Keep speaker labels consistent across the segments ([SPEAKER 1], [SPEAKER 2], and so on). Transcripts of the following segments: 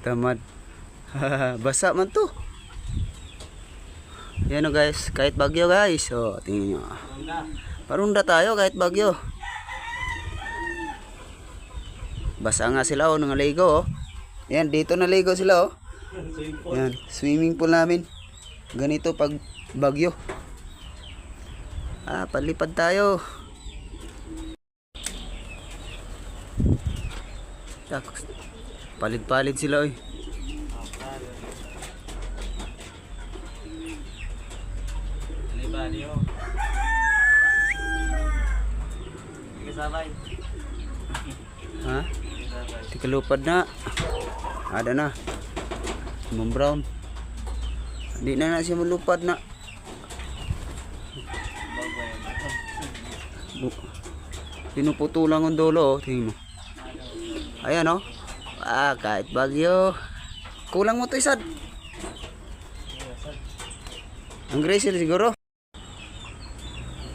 [SPEAKER 1] Tamad. Basa man to. Yan o guys, kahit bagyo guys. O, tingnan nyo. Parunda tayo kahit bagyo. Basa nga sila o, nangaligo o. Yan, dito naligo sila o. Yan, swimming pool namin. Ganito pag bagyo. Palipad tayo. Palit-palit sila oy. Ha? Tikalupad na. Ada na. Simon Brown. Hindi na siya malupad na. Pinuputulang ang dulo, tingin mo. Ayan o. Kahit bagyo. Kulang mo to isad. Ang grizzle siguro.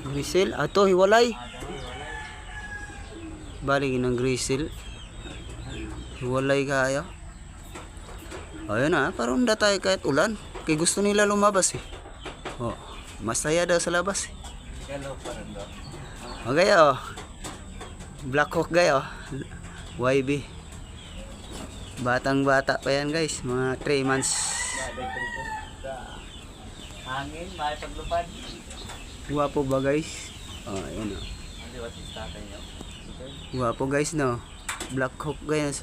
[SPEAKER 1] Grizzle? Ato, hiwalay. Baligin ng grizzle. Hiwalay kaya. Ayan na, parunda tayo kahit ulan. Kaya gusto nila lumabas eh. Masaya daw sa labas eh. Okay o. Black Hawk guys YB. Batang bata pa yan guys. Mga 3 months.
[SPEAKER 2] Hangin, may paglupad.
[SPEAKER 1] Guwapo ba guys? Ayan o. Guwapo guys no. Black Hawk guys.